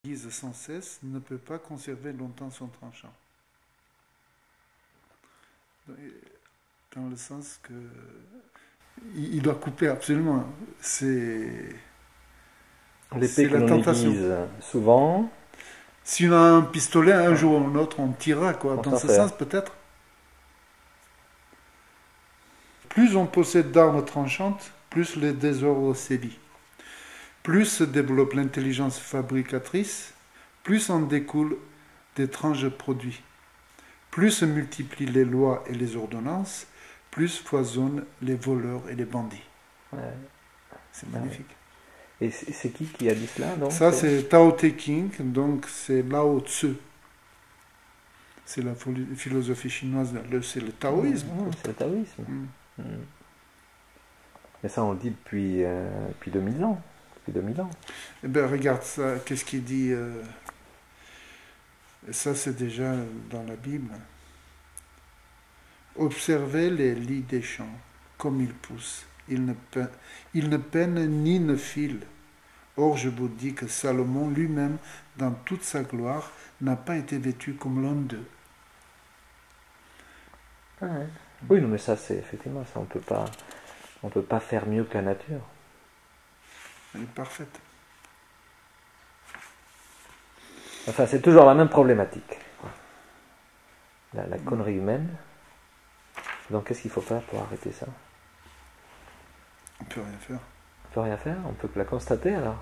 utilise sans cesse ne peut pas conserver longtemps son tranchant. Dans le sens que il doit couper absolument. C'est L'épée que la l'on tentation. aiguise souvent, Si on a un pistolet, un jour ou l'autre, on tirera, quoi. on Dans s'en ce sert. sens, peut-être. Plus on possède d'armes tranchantes, plus le désordre sévit. Plus se développe l'intelligence fabricatrice, plus en découlent d'étranges produits. Plus se multiplient les lois et les ordonnances, plus foisonnent les voleurs et les bandits. Ouais, C'est ouais. magnifique. Et c'est qui a dit cela donc Ça, c'est Tao Te Ching, donc c'est Lao Tzu. C'est la philosophie chinoise, c'est le taoïsme, quoi. C'est le taoïsme. Mm. Mm. Mais ça, on le dit depuis 2000 ans. Depuis 2000 ans. Eh bien, regarde ça, qu'est-ce qu'il dit ça, c'est déjà dans la Bible. Observez les lits des champs, comme ils poussent. Ils ne peinent ni ne filent. Or, je vous dis que Salomon lui-même, dans toute sa gloire, n'a pas été vêtu comme l'un d'eux. Ah ouais. Oui, non, mais ça, c'est effectivement ça. On peut pas faire mieux que la nature. Elle est parfaite. Enfin, c'est toujours la même problématique. La connerie humaine. Donc, qu'est-ce qu'il faut faire pour arrêter ça? On ne peut rien faire. On peut rien faire. On peut que la constater alors.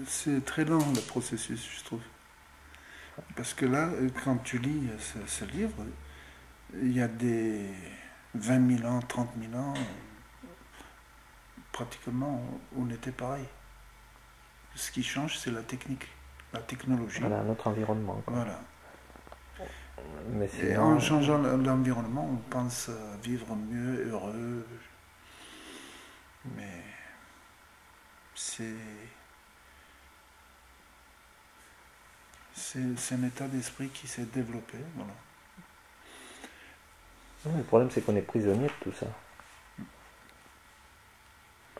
C'est très lent le processus, je trouve. Parce que là, quand tu lis ce livre, il y a des 20 000 ans, 30 000 ans, pratiquement, on était pareil. Ce qui change, c'est la technique, la technologie. Voilà, notre environnement. Quoi. Voilà. Mais Et sinon, en changeant l'environnement, on pense vivre mieux, heureux. Mais c'est un état d'esprit qui s'est développé. Voilà. le problème, c'est qu'on est prisonnier de tout ça.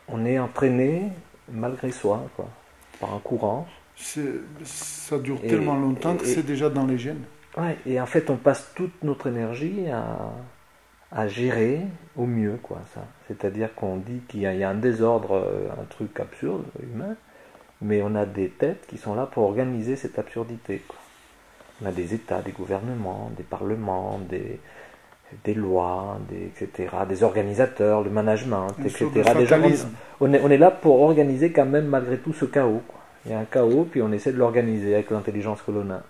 On est entraîné malgré soi, quoi, par un courant. Ça dure tellement longtemps que c'est déjà dans les gènes. Ouais, et en fait, on passe toute notre énergie à gérer au mieux, quoi, ça. C'est-à-dire qu'on dit qu'il y a un désordre, un truc absurde, humain, mais on a des têtes qui sont là pour organiser cette absurdité, quoi. On a des États, des gouvernements, des parlements, des lois, etc., des organisateurs, le management, etc. Déjà, on est là pour organiser quand même malgré tout ce chaos, quoi. Il y a un chaos, puis on essaie de l'organiser avec l'intelligence que l'on a.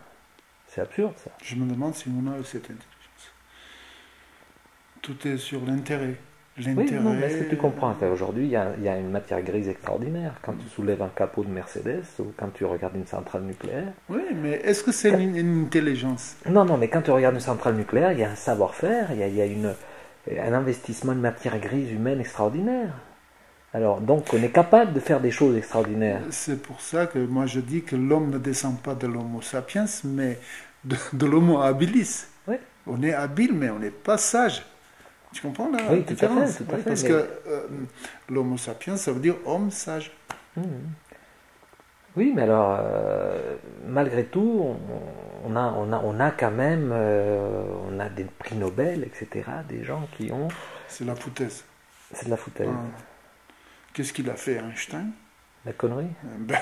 C'est absurde, ça. Je me demande si on a cette intelligence. Tout est sur l'intérêt. Oui, non, mais est-ce que tu comprends qu'aujourd'hui, il y a une matière grise extraordinaire quand tu soulèves un capot de Mercedes ou quand tu regardes une centrale nucléaire? Oui, mais est-ce que c'est une intelligence? Non, non, mais quand tu regardes une centrale nucléaire, il y a un savoir-faire, il y a un investissement de matière grise humaine extraordinaire. Alors, donc, on est capable de faire des choses extraordinaires. C'est pour ça que moi je dis que l'homme ne descend pas de l'homo sapiens, mais de l'homo habilis. Oui. On est habile, mais on n'est pas sage. Tu comprends la Oui, différence? tout à fait. Parce que l'homo sapiens, ça veut dire homme sage. Oui, mais alors, malgré tout, on a quand même, on a des prix Nobel, etc., des gens qui ont... C'est la foutaise. C'est de la foutaise. Qu'est-ce qu'il a fait, Einstein? La connerie? Ben,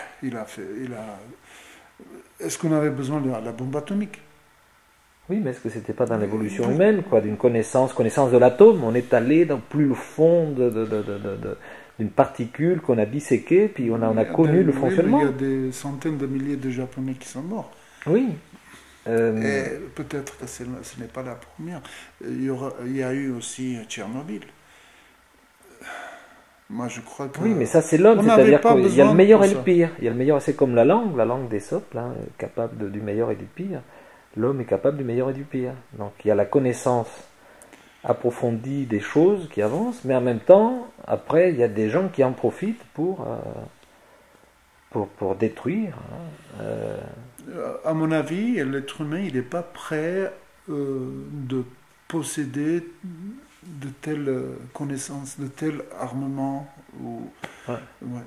Est-ce qu'on avait besoin de la bombe atomique? Oui, mais est-ce que c'était pas dans l'évolution humaine, quoi, d'une connaissance de l'atome? On est allé dans plus le fond d'une particule qu'on a disséquée, puis on a connu le fonctionnement. Il y a des centaines de milliers de Japonais qui sont morts. Oui. Et peut-être que ce n'est pas la première. Il y a eu aussi Tchernobyl. Moi, je crois que... Oui, mais ça, c'est l'homme, c'est-à-dire qu'il y a le meilleur et le pire. Il y a le meilleur, c'est comme la langue d'Ésope, là, capable du meilleur et du pire. L'homme est capable du meilleur et du pire. Donc, il y a la connaissance approfondie des choses qui avancent, mais en même temps, après, il y a des gens qui en profitent pour détruire. À mon avis, l'être humain, il n'est pas prêt de posséder de telles connaissances, de tels armements. Ouais. Ouais.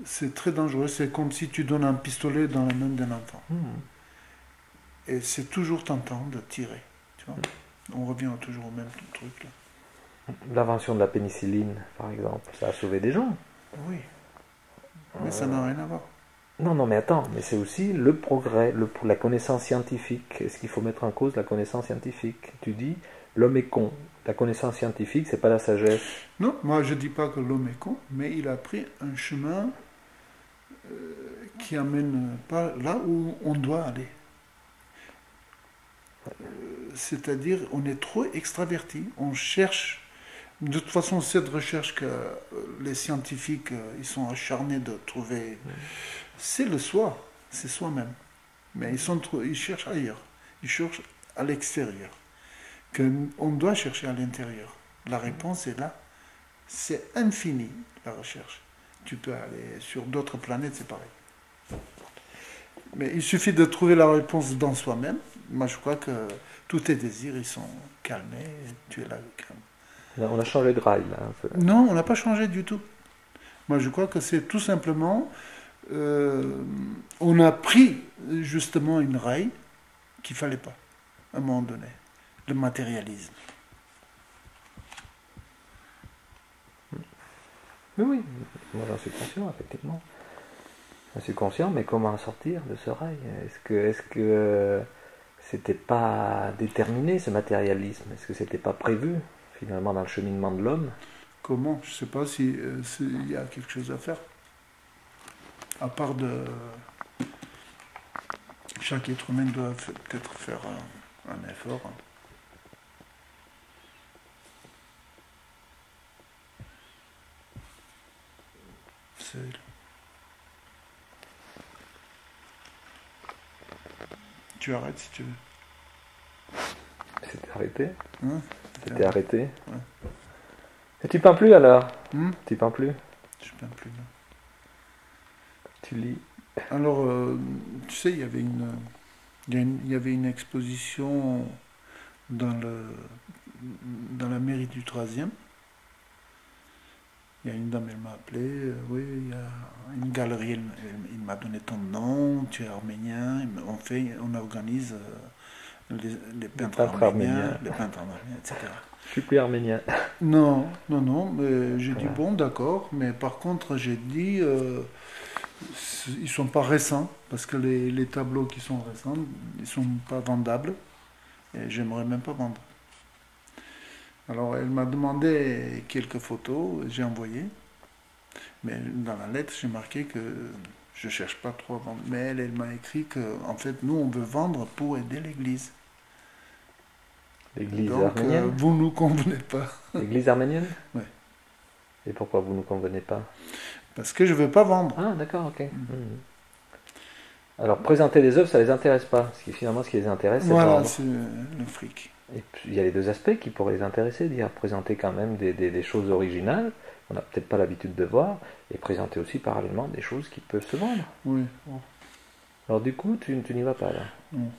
c'est très dangereux. C'est comme si tu donnes un pistolet dans la main d'un enfant. Et c'est toujours tentant de tirer. Tu vois. On revient toujours au même truc. Là. L'invention de la pénicilline, par exemple, ça a sauvé des gens. Oui, mais ça n'a rien à voir. Non, non, mais attends, mais c'est aussi le progrès, la connaissance scientifique. Est-ce qu'il faut mettre en cause la connaissance scientifique? Tu dis, l'homme est con. La connaissance scientifique, c'est pas la sagesse. Non, moi je dis pas que l'homme est con, mais il a pris un chemin qui amène pas là où on doit aller. C'est-à-dire, on est trop extraverti, on cherche. De toute façon, cette recherche que les scientifiques ils sont acharnés de trouver, c'est le soi, c'est soi-même. Mais ils cherchent ailleurs, ils cherchent à l'extérieur. On doit chercher à l'intérieur. La réponse est là. C'est infini, la recherche. Tu peux aller sur d'autres planètes, c'est pareil. Mais il suffit de trouver la réponse dans soi-même. Moi, je crois que tous tes désirs, ils sont calmés. Tu es là, calme. Là, on a changé de rail, là, un peu. Non, on n'a pas changé du tout. Moi, je crois que c'est tout simplement... on a pris justement une rail qu'il ne fallait pas, à un moment donné. Le matérialisme. Mais oui, moi j'en suis conscient, effectivement. J'en suis conscient, mais comment en sortir de ce rail? Est-ce que c'était pas déterminé, ce matérialisme? Est-ce que c'était pas prévu, finalement, dans le cheminement de l'homme? Comment? Je ne sais pas s'il y a quelque chose à faire. À part de... Chaque être humain doit peut-être faire un effort. C'est... Tu arrêtes si tu veux. C'était arrêté? Hein? C'était arrêté? Ouais. Et tu peins plus alors? Tu peins plus? Je ne peins plus. Non. Tu lis? Alors, tu sais, il y avait une exposition dans la mairie du 3e. Il y a une dame, elle m'a appelé, oui, il y a une galerie, il m'a donné ton nom, tu es arménien, on organise les peintres arméniens, les peintres arméniens, etc. Je suis plus arménien. Non, mais j'ai dit bon, d'accord, mais par contre, j'ai dit, ils sont pas récents, parce que les tableaux qui sont récents, ils sont pas vendables, et j'aimerais même pas vendre. Alors elle m'a demandé quelques photos, j'ai envoyé, mais dans la lettre j'ai marqué que je cherche pas trop à vendre. Mais elle m'a écrit que en fait nous on veut vendre pour aider l'Église. L'église Donc arménienne? vous nous convenez pas. L'église arménienne? Oui. Et pourquoi vous ne nous convenez pas? Parce que je veux pas vendre. Ah, d'accord, ok. Alors, présenter les œuvres, ça les intéresse pas. Parce que finalement, ce qui les intéresse, c'est de Voilà, vendre. c'est le fric. Et puis, il y a les deux aspects qui pourraient les intéresser, dire présenter quand même des choses originales, qu'on n'a peut-être pas l'habitude de voir, et présenter aussi parallèlement des choses qui peuvent se vendre. Oui. Alors du coup, tu n'y vas pas là. Non.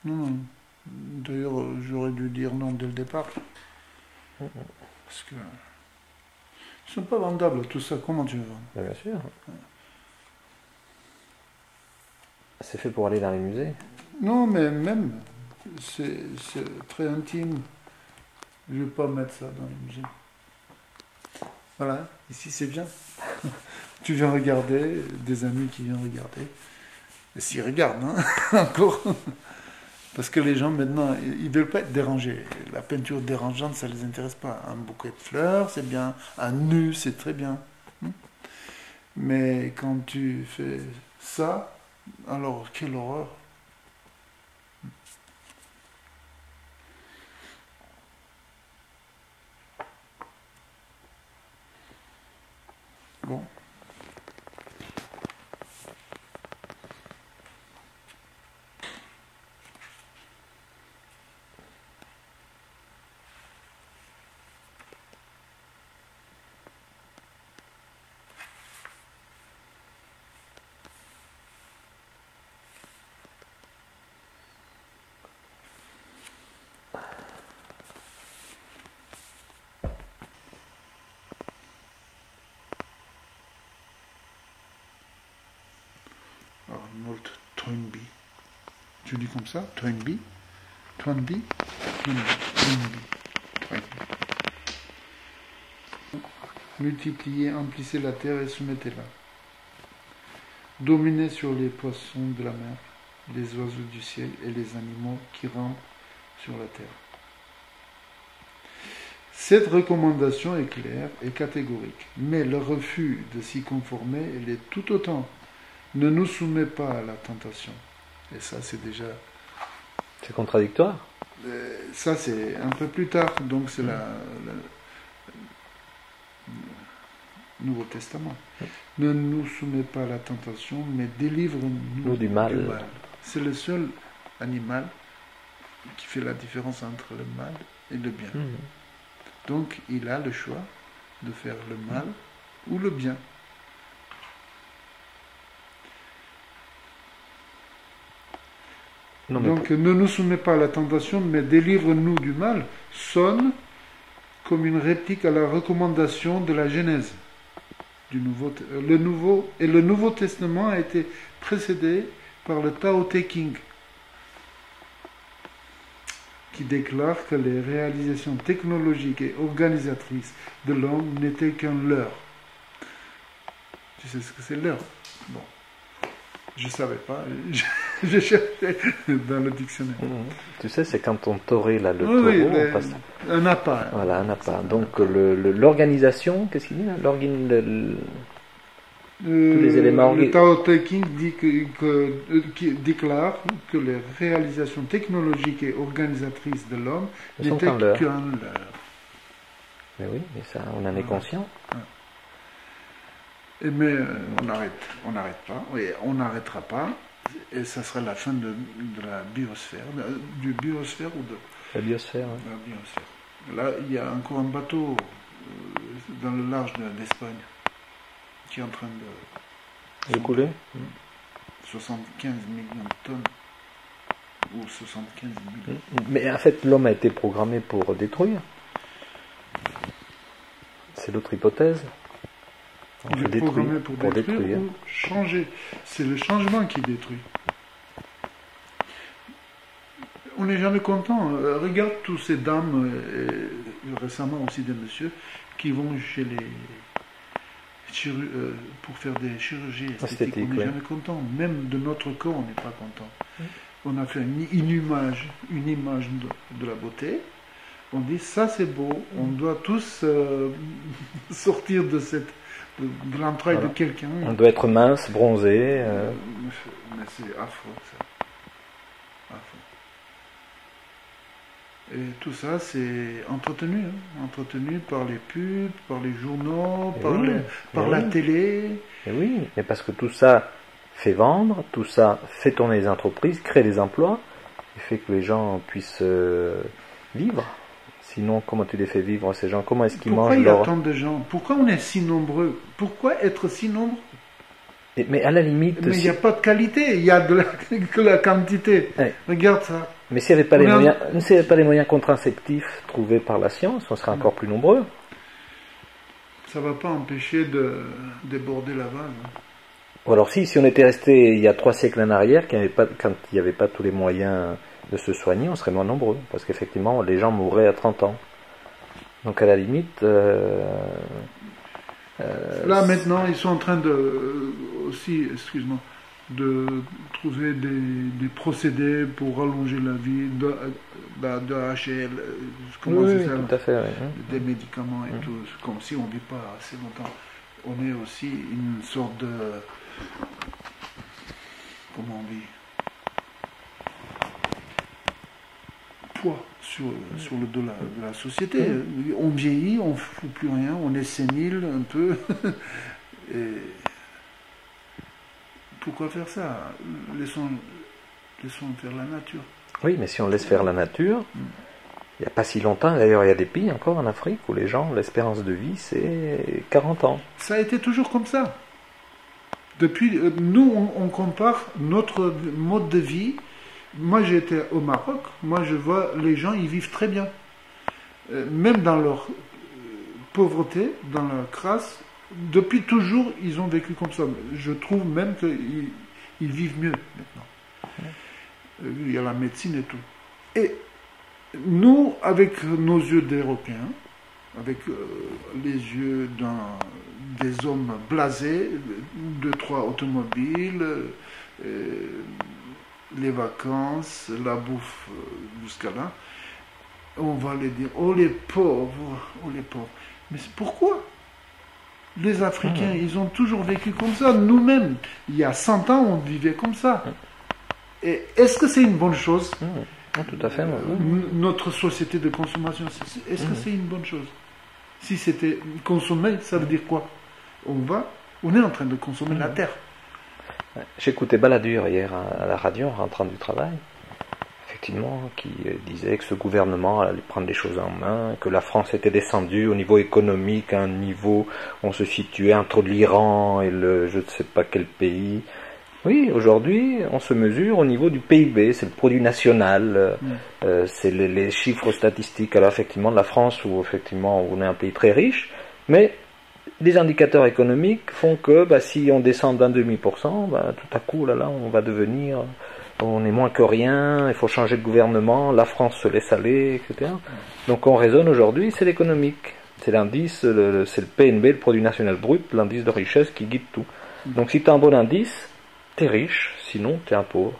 Non. D'ailleurs, j'aurais dû dire non dès le départ. Parce que ils sont pas vendables, tout ça. Comment tu veux vendre? Bien sûr. C'est fait pour aller dans les musées. Non, mais même, c'est très intime. Je ne vais pas mettre ça dans les musées. Voilà, ici c'est bien. Tu viens regarder, des amis qui viennent regarder. Et s'ils regardent, hein, encore. Parce que les gens maintenant, ils ne veulent pas être dérangés. La peinture dérangeante, ça ne les intéresse pas. Un bouquet de fleurs, c'est bien. Un nu, c'est très bien. Mais quand tu fais ça, alors quelle horreur. Bon. Arnold Toynbee. Tu dis comme ça? Toynbee? Toynbee? Toynbee. Multipliez, emplissez la terre et soumettez-la. Dominez sur les poissons de la mer, les oiseaux du ciel et les animaux qui rampent sur la terre. Cette recommandation est claire et catégorique, mais le refus de s'y conformer l'est tout autant. Ne nous soumets pas à la tentation. Et ça, c'est déjà... C'est contradictoire. Ça, c'est un peu plus tard, donc c'est le Nouveau Testament. Ne nous soumets pas à la tentation, mais délivre-nous du mal. C'est le seul animal qui fait la différence entre le mal et le bien. Donc, il a le choix de faire le mal ou le bien. Donc, ne nous soumets pas à la tentation, mais délivre-nous du mal, sonne comme une réplique à la recommandation de la Genèse. Le Nouveau Testament a été précédé par le Tao Te Ching, qui déclare que les réalisations technologiques et organisatrices de l'homme n'étaient qu'un leurre. Tu sais ce que c'est leurre? Bon, je ne savais pas, je cherchais dans le dictionnaire. Tu sais, c'est quand on taurait là, le taureau, on passe... un appât. Voilà, un appât. Donc l'organisation, qu'est-ce qu'il dit là? Tous les éléments le Tao Te Ching qui déclare que les réalisations technologiques et organisatrices de l'homme n'étaient qu'un leurre. Mais oui, mais ça, on en est conscient. Mais on n'arrête pas, et on n'arrêtera pas, et ça sera la fin de la biosphère, du biosphère ou de la biosphère. Oui. La biosphère. Là, il y a encore un bateau dans le large d'Espagne qui est en train de couler. 75 millions de tonnes. Ou 75 millions. Mais en fait, l'homme a été programmé pour détruire. C'est l'autre hypothèse. Il est programmé pour détruire ou changer. C'est le changement qui détruit. On n'est jamais content. Regarde tous ces dames, et récemment aussi des messieurs, qui vont chez les pour faire des chirurgies esthétiques. On n'est jamais content. Même de notre corps, on n'est pas content. On a fait une image de la beauté. On dit ça c'est beau. On doit tous sortir de l'entraille de quelqu'un. On doit être mince, bronzé. Mais c'est affreux ça. Affreux. Et tout ça, c'est entretenu par les pubs, par les journaux, par la télé. Et oui, mais parce que tout ça fait vendre, tout ça fait tourner les entreprises, crée des emplois, et fait que les gens puissent vivre. Sinon, comment tu les fais vivre, ces gens? Comment est-ce qu'ils mangent leur... Pourquoi il y a tant de gens? Pourquoi on est si nombreux? Pourquoi être si nombreux? Mais à la limite... Mais il n'y a pas de qualité, il y a que la quantité. Ouais. Regarde ça. Mais s'il n'y avait pas les moyens contraceptifs trouvés par la science, on serait encore plus nombreux. Ça ne va pas empêcher de déborder la vague. Ou alors si on était resté il y a 3 siècles en arrière, quand il n'y avait pas tous les moyens de se soigner, on serait moins nombreux. Parce qu'effectivement, les gens mourraient à 30 ans. Donc à la limite... là maintenant, ils sont en train de trouver des procédés pour allonger la vie de HL, comment c'est ça, tout à fait, des médicaments et tout, comme si on ne vit pas assez longtemps. On est aussi une sorte de... Comment on dit, poids sur le dos de la société. On vieillit, on ne fout plus rien, on est sénile un peu. Et pourquoi faire ça? Laissons faire la nature. Oui, mais si on laisse faire la nature, il n'y a pas si longtemps, d'ailleurs il y a des pays encore en Afrique où les gens, l'espérance de vie c'est 40 ans. Ça a été toujours comme ça. Depuis, nous on compare notre mode de vie. Moi j'étais au Maroc, moi je vois les gens ils vivent très bien. Même dans leur pauvreté, dans leur crasse, depuis toujours ils ont vécu comme ça. Je trouve même qu'ils Ils vivent mieux maintenant. Il y a la médecine et tout. Et nous, avec nos yeux d'Européens, avec les yeux des hommes blasés, 2-3 automobiles, les vacances, la bouffe jusqu'à là, on va les dire, oh les pauvres, oh les pauvres. Mais c'est pourquoi? Les Africains, ils ont toujours vécu comme ça. Nous-mêmes, il y a 100 ans, on vivait comme ça. Et est-ce que c'est une bonne chose? Tout à fait. Notre société de consommation, est-ce que c'est une bonne chose? Si c'était consommer, ça veut dire quoi? On est en train de consommer la terre. J'écoutais Balladur hier à la radio en rentrant du travail, effectivement, qui disait que ce gouvernement allait prendre les choses en main, que la France était descendue au niveau économique à un niveau où on se situait entre l'Iran et je ne sais pas quel pays. Oui, aujourd'hui, on se mesure au niveau du PIB, c'est le produit national, c'est les chiffres statistiques. Alors effectivement, de la France, où effectivement on est un pays très riche, mais les indicateurs économiques font que si on descend d'un demi%, tout à coup, là, on va devenir, on est moins que rien, il faut changer de gouvernement, la France se laisse aller, etc. Donc on raisonne aujourd'hui, c'est l'économique, c'est l'indice, c'est le PNB, le produit national brut, l'indice de richesse qui guide tout. Donc si tu as un bon indice, t'es riche, sinon t'es un pauvre.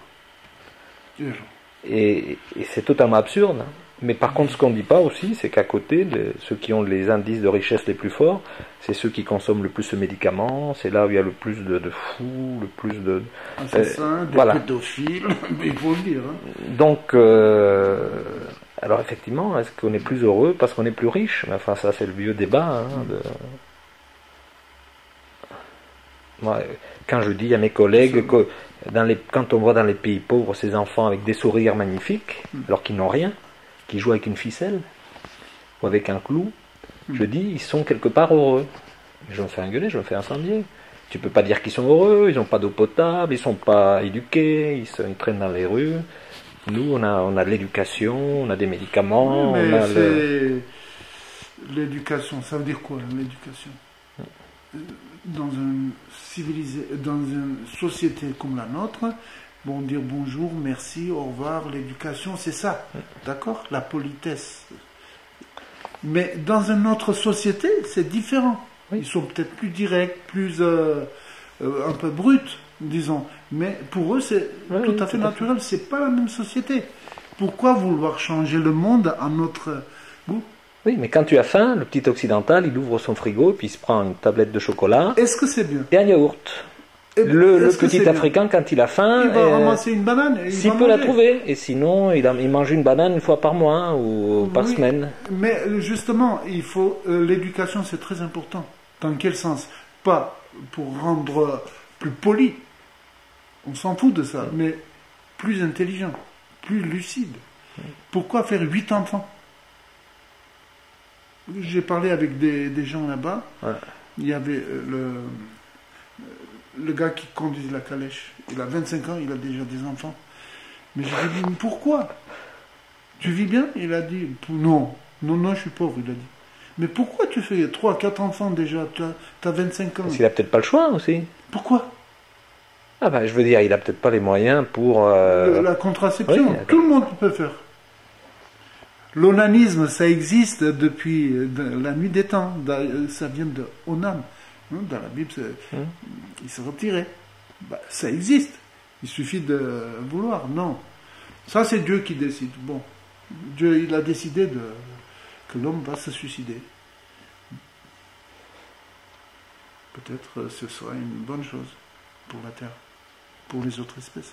Et c'est totalement absurde. Mais par contre, ce qu'on ne dit pas aussi, c'est qu'à côté, ceux qui ont les indices de richesse les plus forts, c'est ceux qui consomment le plus de médicaments, c'est là où il y a le plus de fous, le plus de... assassins, des pédophiles, il faut le dire. Donc, alors effectivement, est-ce qu'on est plus heureux parce qu'on est plus riche? Enfin, ça c'est le vieux débat. Moi, quand je dis à mes collègues que quand on voit dans les pays pauvres ces enfants avec des sourires magnifiques, alors qu'ils n'ont rien, qui jouent avec une ficelle ou avec un clou, je dis ils sont quelque part heureux. Mais je me fais engueuler, je me fais incendier. Tu peux pas dire qu'ils sont heureux, ils n'ont pas d'eau potable, ils sont pas éduqués, ils traînent dans les rues. Nous, on a de l'éducation, on a des médicaments. Oui, mais l'éducation, ça veut dire quoi l'éducation? Dans une société comme la nôtre, dire bonjour, merci, au revoir, l'éducation, c'est ça, d'accord? La politesse. Mais dans une autre société, c'est différent. Oui. Ils sont peut-être plus directs, plus un peu bruts, disons. Mais pour eux, c'est tout à fait naturel. C'est pas la même société. Pourquoi vouloir changer le monde à notre goût? Oui, mais quand tu as faim, le petit occidental, il ouvre son frigo, puis il se prend une tablette de chocolat. Est-ce que c'est bien? Et un yaourt. Le petit africain, quand il a faim, il va ramasser une banane. S'il peut la trouver. Et sinon, il mange une banane une fois par mois ou par semaine. Mais justement, l'éducation, c'est très important. Dans quel sens? Pas pour rendre plus poli. On s'en fout de ça. Mais plus intelligent, plus lucide. Pourquoi faire 8 enfants? J'ai parlé avec des gens là-bas. Ouais. Il y avait le gars qui conduit la calèche. Il a 25 ans, il a déjà des enfants. Mais je lui ai dit, pourquoi? Tu vis bien? Il a dit, non, je suis pauvre, il a dit. Mais pourquoi tu fais 3-4 enfants déjà? Tu as 25 ans. Parce qu'il n'a peut-être pas le choix aussi. Pourquoi? Je veux dire, il n'a peut-être pas les moyens pour... La contraception, oui, tout le monde peut faire. L'onanisme, ça existe depuis la nuit des temps. Ça vient de Onam. Dans la Bible, il s'est retiré. Ça existe. Il suffit de vouloir. Non. Ça, c'est Dieu qui décide. Bon. Dieu, il a décidé que l'homme va se suicider. Peut-être ce sera une bonne chose pour la Terre, pour les autres espèces.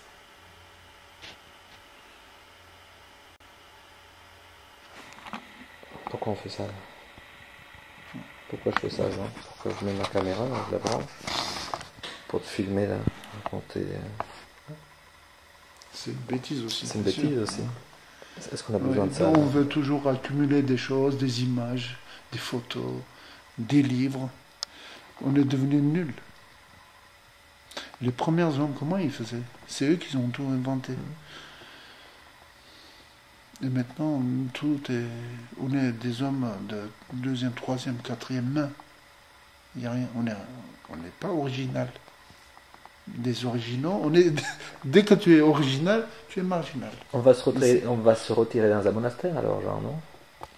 Pourquoi on fait ça? Pourquoi je fais ça, Jean? Pourquoi je mets ma caméra, là, je la branche pour te filmer, là, raconter. C'est une bêtise aussi. C'est une bêtise aussi. Est-ce qu'on a besoin de ça? On veut toujours accumuler des choses, des images, des photos, des livres. On est devenu nuls. Les premiers hommes, comment ils faisaient? C'est eux qui ont tout inventé. Et maintenant, on est des hommes de deuxième, troisième, quatrième main. Il y a rien. On n'est pas original. des originaux. Dès que tu es original, tu es marginal. On va se retirer dans un monastère alors, genre, non?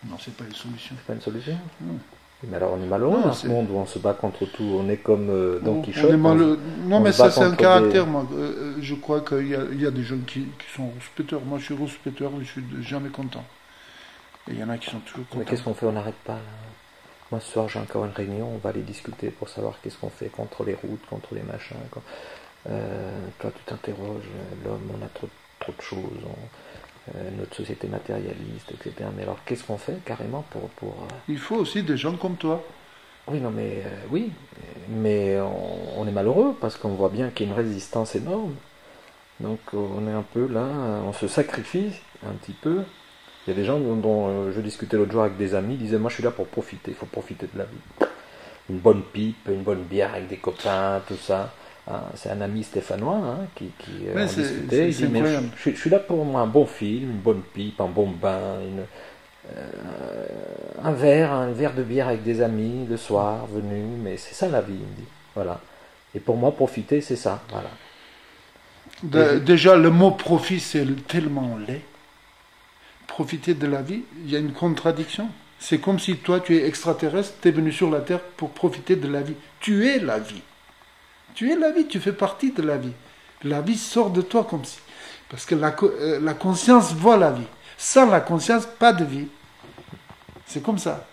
Non, c'est pas une solution. C'est pas une solution? Non. Mais alors on est malheureux Non, dans ce monde où on se bat contre tout. On est comme Don On Quichotte. est malheureux. Non, mais se bat ça, c'est un contre caractère. Moi. Je crois qu'il y a des gens qui sont rouspéteurs. Moi, je suis rouspéteur, mais je suis jamais content. Et il y en a qui sont toujours Mais contents. qu'est-ce qu'on fait? On n'arrête pas là. Moi ce soir j'ai encore une réunion, on va aller discuter pour savoir qu'est-ce qu'on fait contre les routes, contre les machins. Toi tu t'interroges, l'homme on a trop de choses, notre société matérialiste, etc. Mais alors qu'est-ce qu'on fait carrément pour Il faut aussi des gens comme toi. Oui, non, mais oui, mais on est malheureux parce qu'on voit bien qu'il y a une résistance énorme. Donc on est un peu là, on se sacrifie un petit peu. Il y a des gens dont je discutais l'autre jour avec des amis, ils disaient moi je suis là pour profiter, il faut profiter de la vie. Une bonne pipe, une bonne bière avec des copains, tout ça. Hein, c'est un ami stéphanois qui en discutait. Il dit mais je suis là pour un bon film, une bonne pipe, un bon bain, un verre de bière avec des amis le soir, venu, mais c'est ça la vie, il me dit. Voilà. Et pour moi, profiter, c'est ça. Voilà. Déjà, le mot profit, c'est tellement laid. Profiter de la vie, il y a une contradiction. C'est comme si toi, tu es extraterrestre, tu es venu sur la Terre pour profiter de la vie. Tu es la vie. Tu es la vie, tu fais partie de la vie. La vie sort de toi comme si. Parce que la conscience voit la vie. Sans la conscience, pas de vie. C'est comme ça.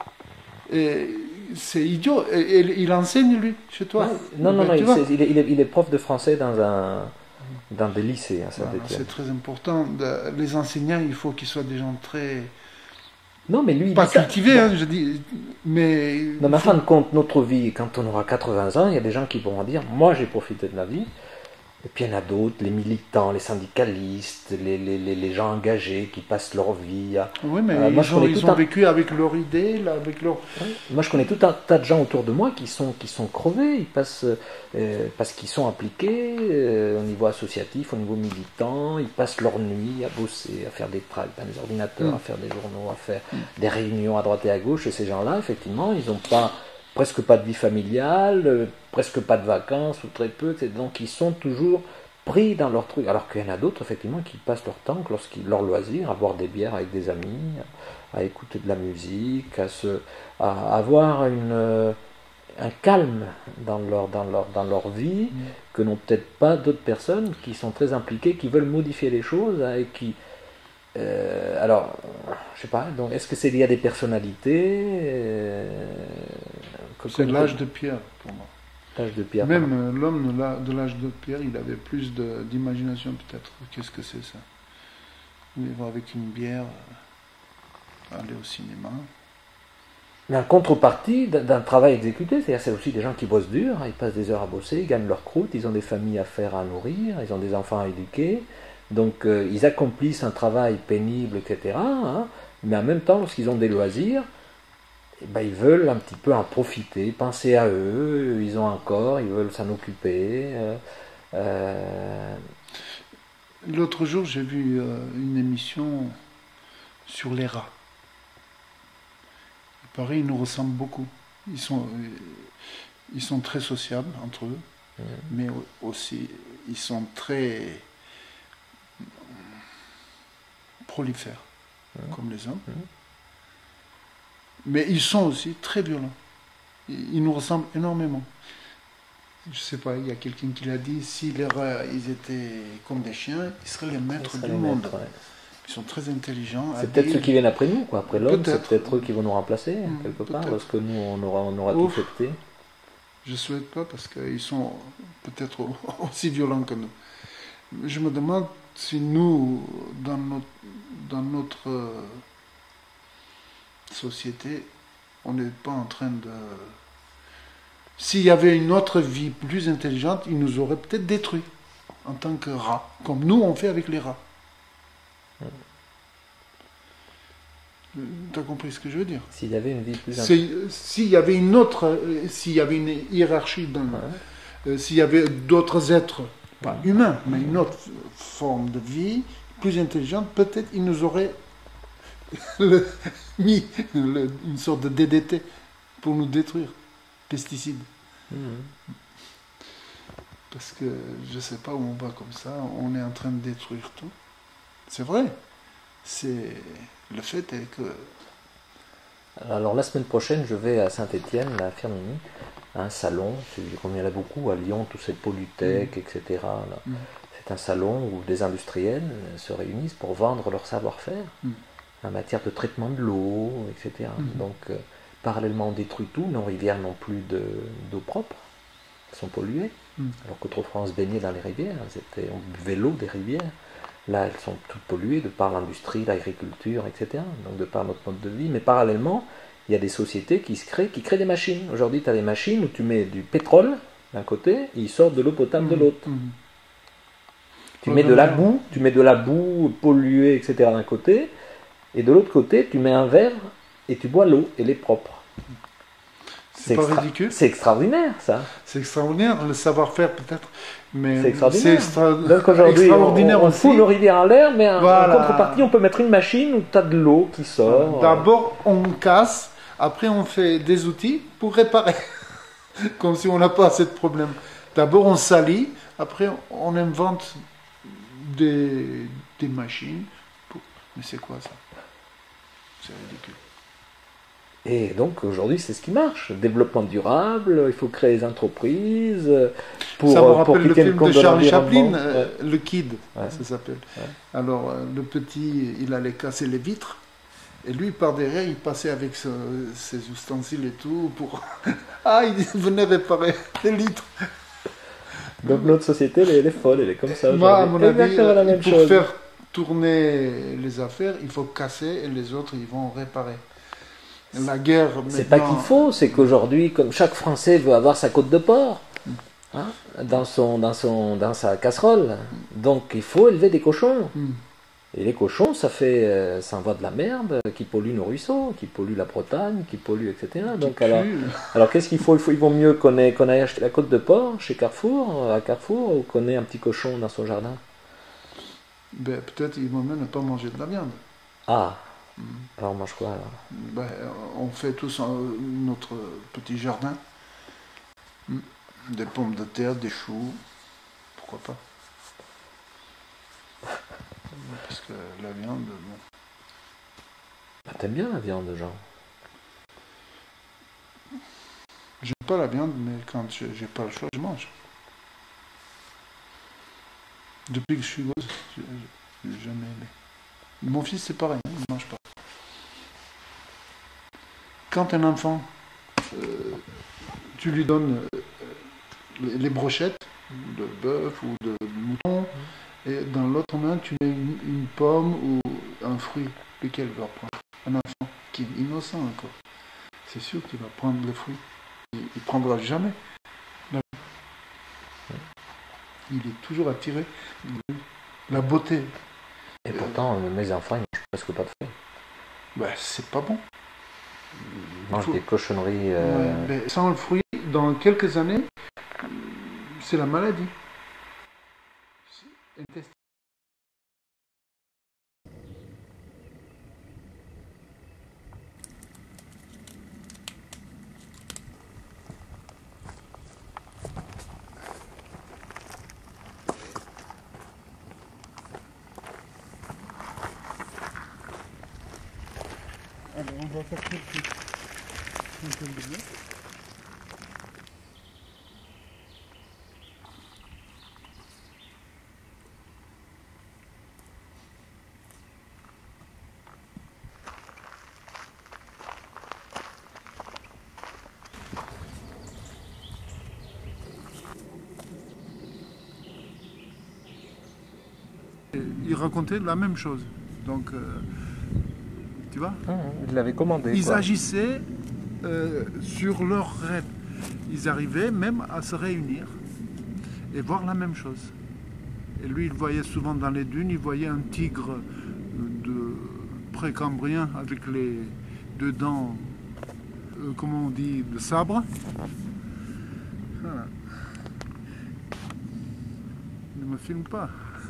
Et c'est idiot. Et il enseigne, lui, chez toi. Non, il est prof de français dans des lycées à Saint-Étienne. C'est très important. Les enseignants, il faut qu'ils soient des gens très... Non, mais lui, pas cultivés, je dis. Mais... Non, mais en fin de compte, notre vie, quand on aura 80 ans, il y a des gens qui vont dire, moi j'ai profité de la vie. Et puis il y en a d'autres, les militants, les syndicalistes, les gens engagés qui passent leur vie à... Oui, mais ils ont vécu avec leur idée, avec leur... Oui. Moi je connais tout un tas de gens autour de moi qui sont crevés, ils passent, parce qu'ils sont impliqués au niveau associatif, au niveau militant, ils passent leur nuit à bosser, à faire des tracts dans les ordinateurs, à faire des journaux, à faire des réunions à droite et à gauche, et ces gens-là, effectivement, ils n'ont presque pas de vie familiale, presque pas de vacances, ou très peu, donc ils sont toujours pris dans leur truc. Alors qu'il y en a d'autres, effectivement, qui passent leur temps, leur loisir, à boire des bières avec des amis, à écouter de la musique, à avoir un calme dans leur vie, que n'ont peut-être pas d'autres personnes qui sont très impliquées, qui veulent modifier les choses, et qui... alors, je sais pas, donc est-ce que c'est lié à des personnalités C'est l'âge de pierre, pour moi. L'âge de pierre. Même l'homme de l'âge de pierre, il avait plus d'imagination, peut-être. Qu'est-ce que c'est, ça? Vivre avec une bière, aller au cinéma. Mais en contrepartie d'un travail exécuté, c'est-à-dire c'est aussi des gens qui bossent dur, ils passent des heures à bosser, ils gagnent leur croûte, ils ont des familles à faire, à nourrir, ils ont des enfants à éduquer, donc ils accomplissent un travail pénible, etc. Mais en même temps, lorsqu'ils ont des loisirs, ils veulent un petit peu en profiter, penser à eux, ils ont un corps, ils veulent s'en occuper. L'autre jour, j'ai vu une émission sur les rats. Il paraît, ils nous ressemblent beaucoup. Ils sont très sociables entre eux, mais aussi, ils sont très prolifères, comme les hommes. Mais ils sont aussi très violents. Ils nous ressemblent énormément. Je sais pas, il y a quelqu'un qui l'a dit, si les rats ils étaient comme des chiens, ils seraient les maîtres du monde. Ils sont très intelligents. C'est peut-être ceux qui viennent après nous, quoi. Après l'homme, c'est peut-être eux qui vont nous remplacer, quelque part, lorsque nous, on aura tout fêté. Je souhaite pas, parce qu'ils sont peut-être aussi violents que nous. Je me demande si nous, dans notre société, on n'est pas en train de... S'il y avait une autre vie plus intelligente, ils nous auraient peut-être détruits en tant que rats, comme nous on fait avec les rats. Tu as compris ce que je veux dire? S'il y avait une vie plus s'il y avait une autre, s'il y avait une hiérarchie, s'il y avait d'autres êtres, pas humains, mais une autre forme de vie plus intelligente, peut-être ils nous auraient mis une sorte de DDT pour nous détruire, pesticides. Parce que je ne sais pas où on va comme ça, on est en train de détruire tout. C'est vrai. Le fait est que... Alors la semaine prochaine, je vais à Saint-Étienne, à Firminy, à un salon, comme il y en a beaucoup à Lyon, tout cette Polytech, etc. Là. C'est un salon où des industriels se réunissent pour vendre leur savoir-faire en matière de traitement de l'eau, etc. Donc parallèlement on détruit tout, nos rivières n'ont plus d'eau propre, elles sont polluées. Alors qu'autrefois on se baignait dans les rivières, on buvait l'eau des rivières. Là, elles sont toutes polluées de par l'industrie, l'agriculture, etc. Donc de par notre mode de vie. Mais parallèlement, il y a des sociétés qui créent des machines. Aujourd'hui, tu as des machines où tu mets du pétrole d'un côté et ils sortent de l'eau potable de l'autre. Tu mets de la boue polluée, etc. d'un côté, et de l'autre côté, tu mets un verre et tu bois l'eau, et elle est propre. C'est pas ridicule. C'est extraordinaire, ça. C'est extraordinaire, le savoir-faire peut-être. Mais c'est extraordinaire. Donc aujourd'hui, extraordinaire on fout nos rivières en l'air, mais voilà. En contrepartie, on peut mettre une machine où tu as de l'eau qui sort. D'abord, on casse, après on fait des outils pour réparer. Comme si on n'a pas assez de problèmes. D'abord, on salit, après on invente des machines. Mais c'est quoi ça? C'est ridicule. Et donc aujourd'hui, c'est ce qui marche. Développement durable, il faut créer des entreprises pour ça me rappelle le film de Charlie Chaplin, ouais. Le Kid, ouais. ça s'appelle. Ouais. Alors, le petit, il allait casser les vitres, et lui, par derrière, il passait avec ses ustensiles et tout pour... Ah, il venait réparer les litres. Donc notre société, elle est folle, elle est comme ça. Moi, à mon avis, la même pour chose. faire tourner les affaires, il faut casser, et les autres, ils vont réparer. La guerre, c'est pas qu'il faut, c'est qu'aujourd'hui, comme chaque Français veut avoir sa côte de porc dans sa casserole, donc il faut élever des cochons. Et les cochons, ça envoie de la merde qui pollue nos ruisseaux, qui pollue la Bretagne, qui pollue, etc. Donc alors qu'est-ce qu'il faut? Il vaut mieux qu'on aille acheter la côte de porc chez Carrefour, à Carrefour, ou qu'on ait un petit cochon dans son jardin. Ben, peut-être il vaut mieux ne pas manger de la viande. Ah. Alors on mange quoi alors? Ben, on fait tous notre petit jardin. Des pommes de terre, des choux. Pourquoi pas? Parce que la viande, bon. T'aimes bien la viande, Jean? J'aime pas la viande, mais quand j'ai pas le choix, je mange. Depuis que je suis gosse, j'ai jamais aimé. Mon fils, c'est pareil, il ne mange pas. Quand un enfant, tu lui donnes les brochettes de bœuf ou de mouton, et dans l'autre main, tu mets une pomme ou un fruit, lequel il va prendre? Un enfant qui est innocent encore. C'est sûr qu'il va prendre le fruit. Il ne prendra jamais. Il est toujours attiré de la beauté. Et pourtant, mes enfants, ils ne mangent presque pas de fruits. Ben, c'est pas bon. Ils mangent des cochonneries. Mais sans le fruit, dans quelques années, c'est la maladie. Intestinale. Alors, on va faire quelques de blé. Ils racontaient la même chose. Donc, tu vois, ils l'avaient commandé. Ils agissaient sur leurs rêves. Ils arrivaient même à se réunir et voir la même chose. Et lui, il voyait souvent dans les dunes, il voyait un tigre de précambrien avec les deux dents, comment on dit, de sabre. Voilà. Ne me filme pas.